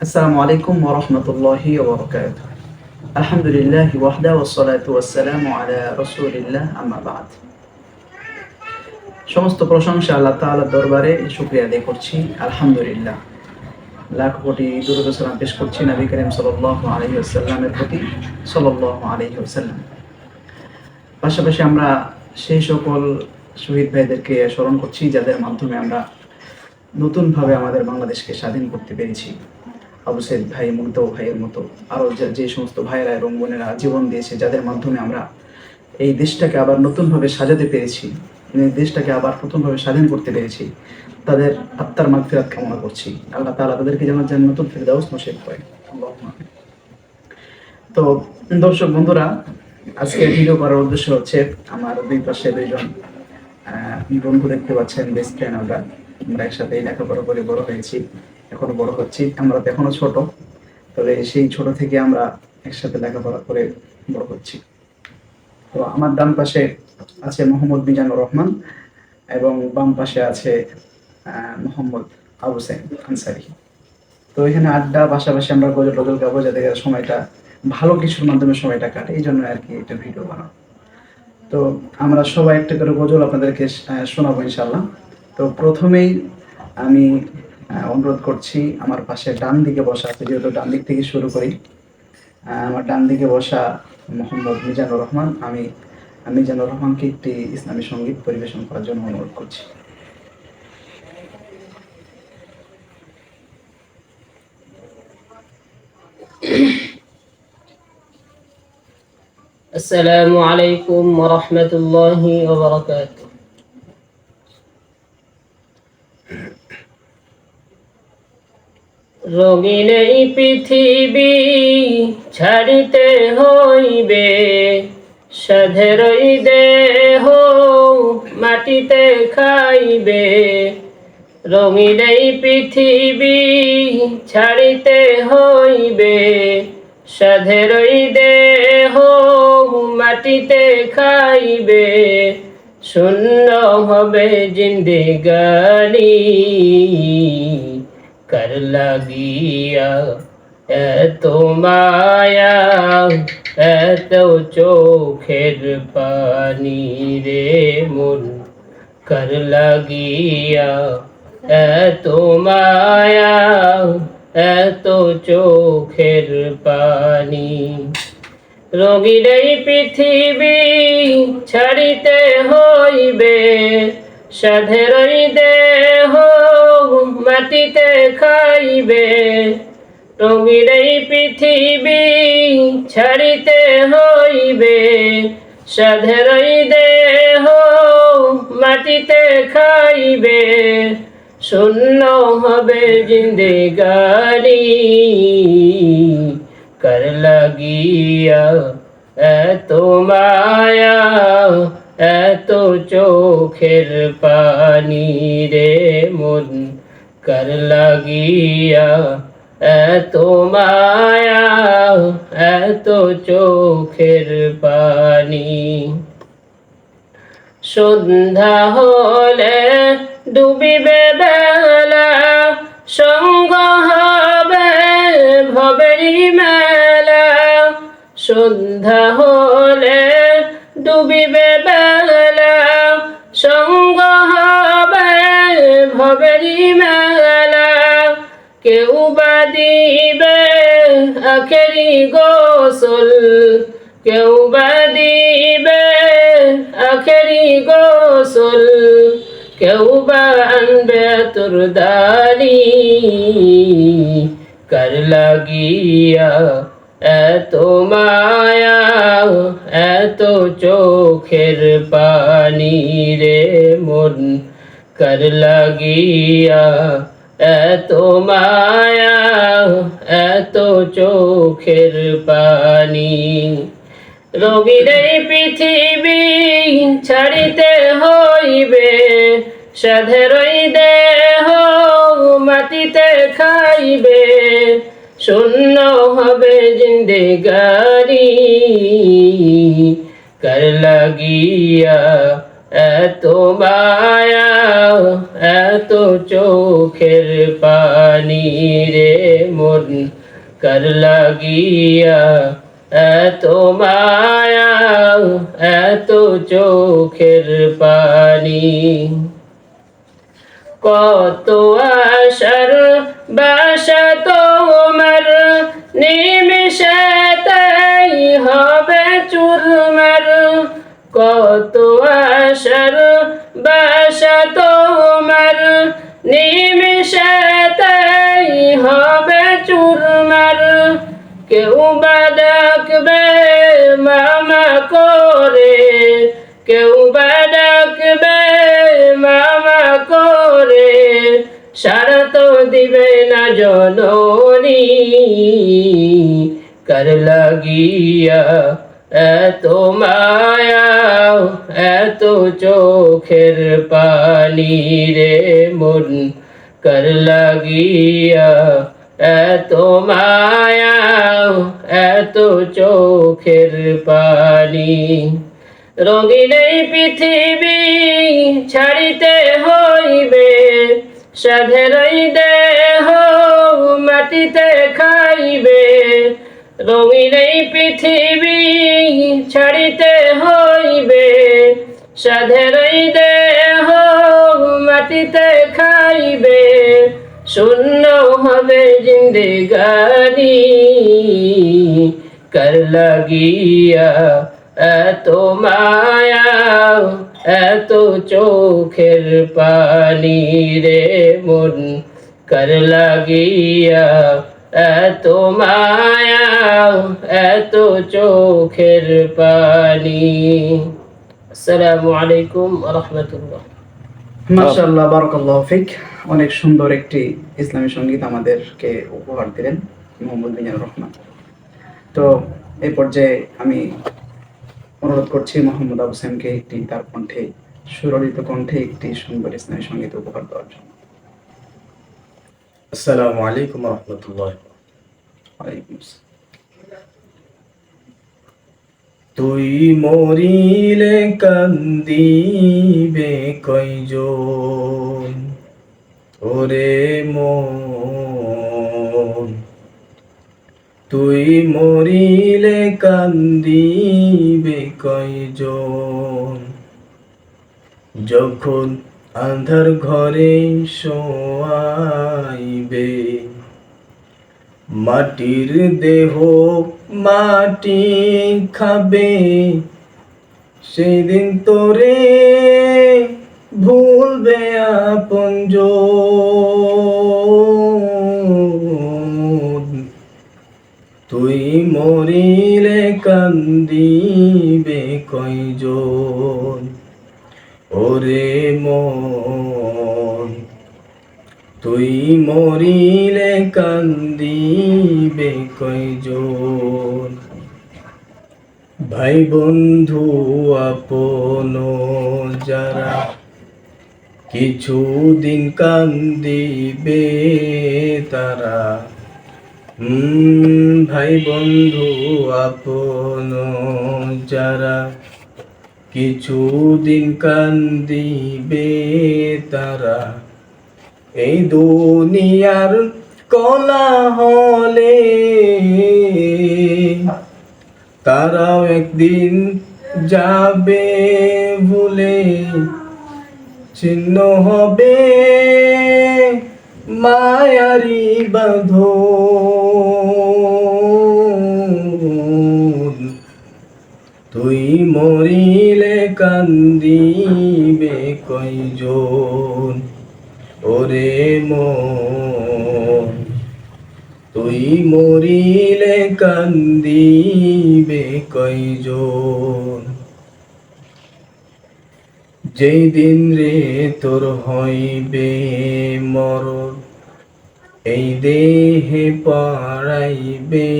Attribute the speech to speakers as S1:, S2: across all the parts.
S1: আসসালামু আলাইকুম ওয়া রাহমাতুল্লাহি ওয়া বারাকাতুহু। আলহামদুলিল্লাহি ওয়াহদা ওয়াসসালাতু ওয়াসসালামু আলা রাসূলিল্লাহ আম্মা বা'দ। সমস্ত প্রশংসা আল্লাহ তাআলার দরবারে শুকরিয়া আদায় করছি। আলহামদুলিল্লাহ। লাখ কোটি দুরূদ ও সালাম পেশ করছি নবী করিম সাল্লাল্লাহু আলাইহি ওয়াসাল্লামের প্রতি সাল্লাল্লাহু আলাইহি ওয়াসাল্লাম। পাশাপাশি আমরা সেই সকল শহীদ ভাইদেরকে স্মরণ করছি যাদের মাধ্যমে আমরা নতুনভাবে আমাদের বাংলাদেশকে স্বাধীন করতে পেরেছি। আবু সাইদ ভাই, মুগ্ধ ভাইয়ের মতো আরও যে সমস্ত ভাইয়েরা এবং বোনেরা জীবন দিয়েছে, যাদের মাধ্যমে আমরা এই দেশটাকে আবার নতুনভাবে সাজাতে পেরেছি, এই দেশটাকে আবার নতুনভাবে স্বাধীন করতে পেরেছি, তাদের আত্মার মাগফিরাত কামনা করছি। আল্লাহ তাআলা তাদেরকে যেন জান্নাতুল ফিরদাউস নসিব করেন। আল্লাহুম্মা আমিন। তো দর্শক বন্ধুরা, আজকে ভিডিও করার উদ্দেশ্য হচ্ছে, আমার দুই পাশে দুইজন বন্ধু দেখতে পাচ্ছেন, বেস্ট ফ্রেন্ড। আমরা একসাথে লেখাপড়া করে বড় হয়েছি, এখনো বড় হচ্ছি। আমরা তো এখনো ছোট, তবে সেই ছোট থেকে আমরা একসাথে লেখাপড়া করে বড় হচ্ছি। তো আমার ডান পাশে আছে মোহাম্মদ মিজানুর রহমান এবং বাম পাশে আছে মোহাম্মদ আবু সাইদ আনসারি। তো এখানে আড্ডা, পাশাপাশি আমরা গজল টজল গাবো, যাতে সময়টা ভালো কিছুর মাধ্যমে সময়টা কাটে, এই জন্য আর কি একটা ভিডিও বানাবো। তো আমরা সবাই একটা করে গজল আপনাদেরকে শোনাবো ইনশাল্লাহ। তো প্রথমেই আমি অনুরোধ করছি, আমার পাশে ডান দিকে বসা আছে, যেহেতু ডান দিক থেকে শুরু করি। আমার ডান দিকে বসা মোহাম্মদ মিজানুর রহমান। আমি মিজানুর রহমানকে একটি ইসলামী সঙ্গীত পরিবেশন করার জন্য অনুরোধ করছি।
S2: আসসালামু আলাইকুম ওয়া রাহমাতুল্লাহি ওয়া বারাকাতুহু। রঙিন এই পৃথিবী ছাড়িতে হইবে, সাধের দেহ মাটিতে খাইবে। রঙিন এই পৃথিবী ছাড়িতে হইবে, সাধের দেহ মাটিতে খাইবে। শূন্য হবে জিন্দেগানি, কার লাগিয়া এত মায়া, এত চোখের পানি রে মন, কার লাগিয়া এত মায়া, এত চোখের পানি। রঙিন এই পৃথিবী ছাড়িতে হইবে, সাধের দেহ মাটিতে খাইবে। রঙিন এই পৃথিবী ছাড়িতে হইবে, সাধের দেহ মাটিতে খাইবে। শূন্য হবে জিন্দেগানি, কার লাগিয়া এত মায়া, এত চোখের পানি রে মন, কার লাগিয়া এত মায়া, এত চোখের পানি। সন্ধ্যা হলে ডুবিবে বেলা, সঙ্গ হবে ভবেরই মেলা। সন্ধ্যা হলে ডুবিবে বেলা, সঙ্গ হবে ভবেরই মেলা। কেউ বা দিবে আখেরি গোসল, কেউ বা দিবে আখেরি গোসল। কেউ বা আনবে তোর দাড়ি, কার লাগিয়া এত মায়া, এত চোখের পানি রে মন, কার লাগিয়া এত মায়া, এত চোখের পানি। রঙিন এই পৃথিবী ছাড়িতে হইবে, সাধের দেহ মাটিতে খাইবে। শূন্য হবে জিন্দেগানি, কার লাগিয়া এত মায়া এত চোখের পানি রে মন কার লাগিয়া, এত মায়া এত চোখের পানি। কত আশার বাসা তোমার নিমিষেতেই হবে চুরমার। কত আশার বাসা তোমার নিমিষেতেই হবে চুরমার। কেউ বা ডাকবে মামা করে, কেউ বা ডাকবে মামা করে, সাড়া তো দিবে না জননী কার লাগিয়া। এত মায়া এত চোখের পানি রে মন কার লাগিয়া, এত মায়া এত চোখের পানি। রঙিন এই পৃথিবী ছাড়িতে হইবে, সাধের এই দেহ মাটিতে খাইবে। রঙিন এই পৃথিবী ছাড়িতে হইবে, সাধের এই দেহ মাটিতে খাইবে। শূন্য হবে জিন্দেগানি কার লাগিয়া, এত মায়া এত চোখের পানি রে মন কার লাগিয়া, এত মায়া এত চোখের পানি। আসসালামু আলাইকুম ওয়া রাহমাতুল্লাহ।
S1: মাশাআল্লাহ, বারাকাল্লাহু ফিক। অনেক সুন্দর একটি ইসলামী সঙ্গীত আমাদেরকে উপহার দিলেন মোহাম্মদ মিজানুর রহমান। তো এই পর্যায়ে আমি অনুরোধ করছি মোহাম্মদ আবু সাইমকে একটি তার কণ্ঠে, সুরলিত কণ্ঠে একটি সুন্দর ইসলামী সঙ্গীত উপহার দেওয়ার জন্য।
S3: আসসালামু আলাইকুম রহমতুল্লাহ।
S1: ওয়ালাইকুম আসসালাম।
S3: তুই মরিলে কান্দিবে কয়জন, ওরে মন। তুই মরিলে কান্দিবে কয়জন, যখন আন্ধার ঘরে শোয়াইবে। মাটির দেহ মাটি খাবে, সেদিন তোরে ভুলবে আপনজন। তুই মরিলে কান্দিবে কয়জন, ওরে মন। তুই মরিলে কান্দিবে কয়জন, ভাই বন্ধু আপন যারা কিছুদিন কান্দিবে তারা। ভাই বন্ধু আপন যারা কিছুদিন কান্দিবে তারা। এই দুনিয়ার কোলাহলে তারাও একদিন যাবে ভুলে, ছিন্ন হবে মায়ারি বাঁধন। তুই মরিলে কান্দিবে কয়জন, ওরে মন। তুই মরিলে কান্দিবে কয়জন, যেই দিন রে তোর হইবে মরণ, এই দেহে পরাইবে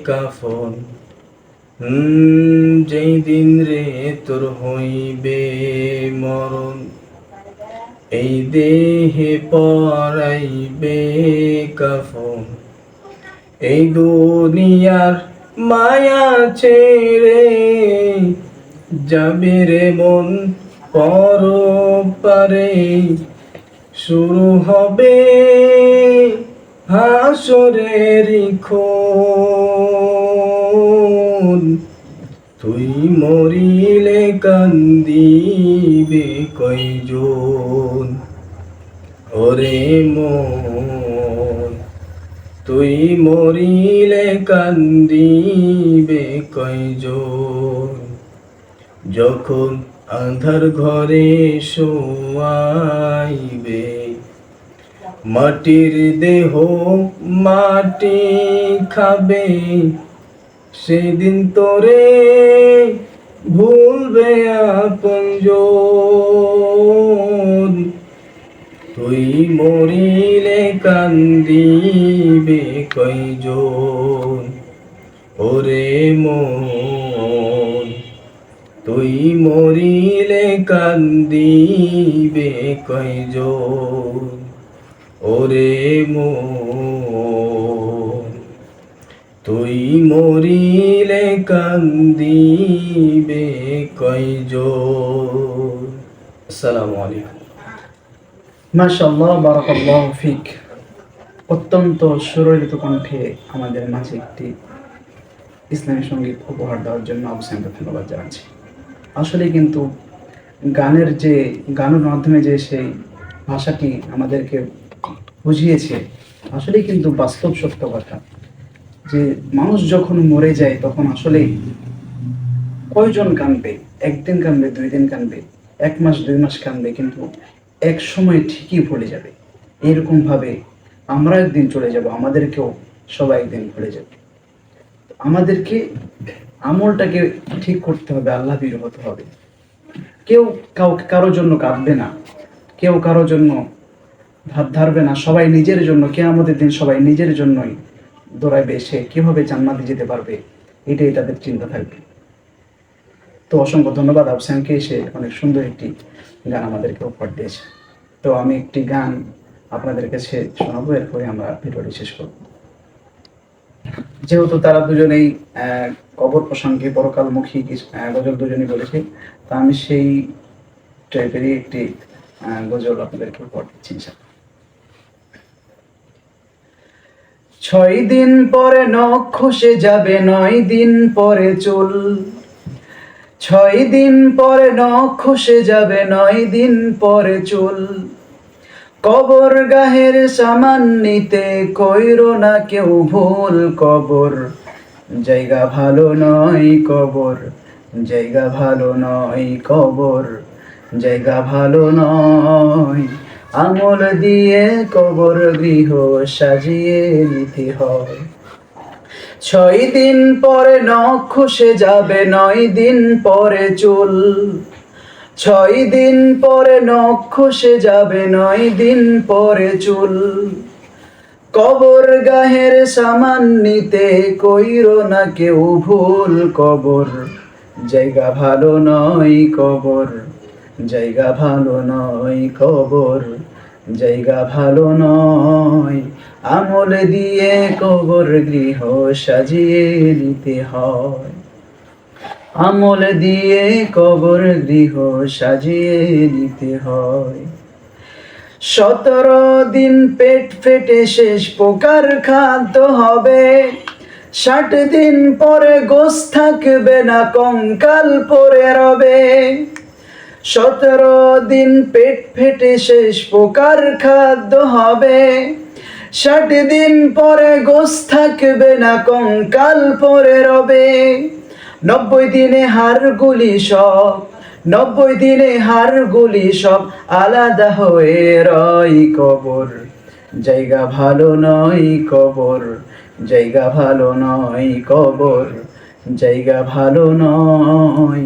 S3: কাফন। যেই দিন রে তোর হইবে মরণ, এই দেহে পরাইবে কাফন। এই দুনিয়ার মায়া ছেড়ে যাবে রে মন পরপারে শুরু হবে হাসরের ক্ষণ। তুই মরিলে কান্দিবে কয়জন, ওরে মন তুই মরিলে কান্দিবে কয়জন। যখন আঁধার ঘরে শোয়াইবে, মাটির দেহ মাটি খাবে, সেদিন তোরে ভুলবে আপনজন। তুই মরিলে কান্দিবে কয়জন, ওরে মন তুই মরিলে কান্দিবে কয়জন, ওরে মন তুই মরিলে কান্দিবে কয়জন। আসসালামু আলাইকুম।
S1: মাশাআল্লাহ, বারাকাল্লাহু ফিক। অত্যন্ত সুরলিত কণ্ঠে আমাদের মাঝে একটি ইসলামী সঙ্গীত উপহার দেওয়ার জন্য আবু সাইদকে ধন্যবাদ জানাচ্ছি। আসলে কিন্তু গানের মাধ্যমে যে সেই ভাষাটি আমাদেরকে বুঝিয়েছে, আসলেই কিন্তু বাস্তব সত্য কথা যে মানুষ যখন মরে যায় তখন আসলে কয়জন কাঁদবে? একদিন কাঁদবে, 2 দিন কাঁদবে, 1 মাস 2 মাস কাঁদবে, কিন্তু এক সময় ঠিকই ভুলে যাবে। এরকম ভাবে আমরা একদিন চলে যাব, আমাদেরকেও সবাই একদিন ভুলে যাবে। আমাদেরকে আমলটাকে ঠিক করতে হবে, আল্লাহ ভীরু হতে হবে। কেউ কারোর জন্য কাঁদবে না, কেউ কারোর জন্য ধার ধারবে না, সবাই নিজের জন্য। কিয়ামতের দিন সবাই নিজের জন্যই দৌড়াইবে, সে কিভাবে জান্নাতে যেতে পারবে এটাই তাদের চিন্তা থাকবে। তো অসংখ্য ধন্যবাদ আফসানকে, সে অনেক সুন্দর একটি গান আমাদেরকে উপহার দিয়েছে। তো আমি একটি গান আপনাদের কাছে শোনাবো, এরপরে আমরা ভিডিওটি শেষ করব। যেহেতু তারা দুজনেই কবর প্রসঙ্গে পরকালমুখী গজল দুজনেই বলেছে, তা আমি সেই টাইপেরই একটি গজল আপনাদেরকে উপহার দিচ্ছি। 6 দিন পরে নখ খসে যাবে, 9 দিন পরে চুল। 6 দিন পরে নখ খসে যাবে, 9 দিন পরে চুল। কবর গাহের সামান নিতে কইরো না কেউ ভুল। কবর জায়গা ভালো নয়, কবর জায়গা ভালো নয়, কবর জায়গা ভালো নয়। আমল দিয়ে কবর গৃহ সাজিয়ে নিতে হয়। 6 দিন পরে নখ খসে যাবে, 9 দিন পরে চুল। 6 দিন পরে নখ খসে যাবে, 9 দিন পরে চুল। কবর গাহের সামান নিতে কইরো না কেউ ভুল। কবর জায়গা ভালো নয়, কবর জায়গা ভালো নয়, কবর জায়গা ভালো নয়। আমল দিয়ে কবর গৃহ সাজিয়ে নিতে হয়। আমল দিয়ে কবর গৃহ সাজিয়ে নিতে হয়। 17 দিন পেট ফেটে শেষ পোকার খাদ্য হবে। 60 দিন পরে গোশ থাকবে না, কঙ্কাল পরে রবে। 17 দিন পেট ফেটে শেষ পোকার খাদ্য হবে। 60 দিন পরে গোশ থাকবে না, কঙ্কাল পরে রবে। 90 দিনে হাড়গুলি সব, 90 দিনে হাড়গুলি সব আলাদা হয়ে রয়। কবর জায়গা ভালো নয়, কবর জায়গা ভালো নয়, কবর জায়গা ভালো নয়।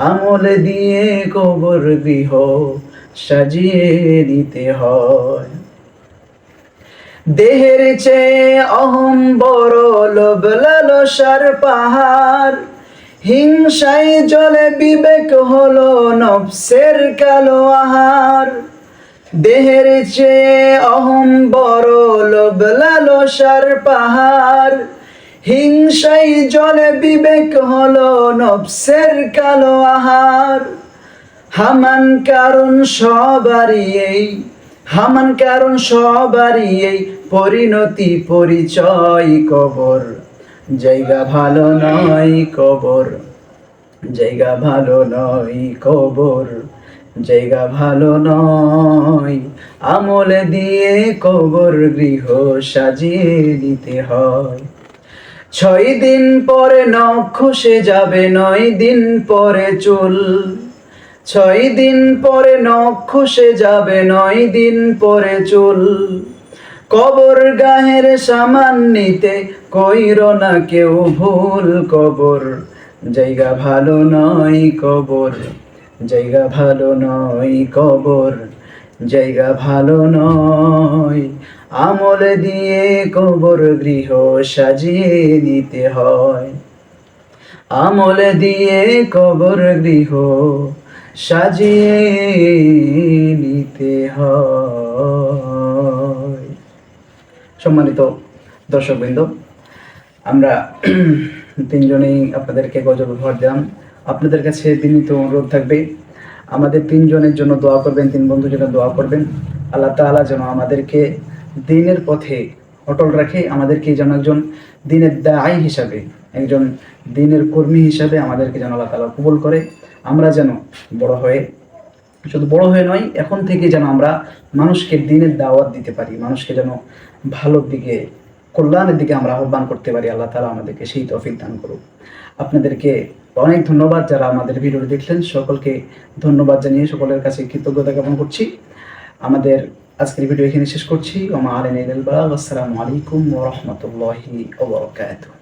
S1: আমল দিয়ে কবর গৃহ সাজিয়ে নিতে হয়। দেহের চেয়ে অহম বড়, লোভ লালসার পাহাড়। হিংসায় জলে বিবেক হলো নফসের কালো আহার। দেহের চেয়ে অহম বড়, লোভ লালসার পাহাড়। হিংসায় জলে বিবেক হলো নফসের কালো আহার। হামান কারণ সবারই এই পরিণতি পরিচয় কবর, জায়গা ভালো নয় কবর, জায়গা ভালো নয় কবর, জায়গা ভালো নয়। আমলে দিয়ে কবর গৃহ সাজিয়ে নিতে হয়। 6 দিন পরে নখ খসে যাবে, 9 দিন পরে চুল। 6 দিন পরে নখ খসে যাবে, 9 দিন পরে চুল। কবর গায়ের সামান নিতে কইরো না কেউ ভুল কবর, জায়গা ভালো নয় কবর, জায়গা ভালো নয় কবর, জায়গা ভালো নয়। আমলে দিয়ে কবর গৃহ সাজিয়ে নিতে হয়, আমলে দিয়ে কবর গৃহ সাজিয়ে নিতে হয়। সম্মানিত দর্শকবৃন্দ, আমরা তিনজনেই আপনাদেরকে গজল উপহার দিলাম। আপনাদের কাছে বিনীত অনুরোধ থাকবে, আমাদের তিনজনের জন্য দোয়া করবেন, 3 বন্ধুর জন্য দোয়া করবেন। আল্লাহ তাআলা যেন আমাদেরকে দ্বীনের পথে অটল রাখে, আমাদেরকে যেন একজন দ্বীনের দাঈ হিসাবে, একজন দ্বীনের কর্মী হিসাবে আমাদেরকে যেন আল্লাহ তাআলা কবুল করে। আমরা যেন শুধু বড় হয়ে নয়, এখন থেকে যেন আমরা মানুষকে দ্বীনের দাওয়াত দিতে পারি, মানুষকে যেন ভালোর দিকে, কল্যাণের দিকে আমরা আহ্বান করতে পারি। আল্লাহ তাআলা আমাদেরকে সেই তৌফিক দান করুক। আপনাদেরকে অনেক ধন্যবাদ যারা আমাদের ভিডিও দেখলেন, সকলকে ধন্যবাদ জানিয়ে সকলের কাছে কৃতজ্ঞতা জ্ঞাপন করছি। আমাদের আজকের ভিডিও এখানে শেষ করছি। ওয়া মা আলাইনা ইল্লাল বালাগ। আসসালামু আলাইকুম ওয়া রাহমাতুল্লাহি ওয়া বারাকাতুহু।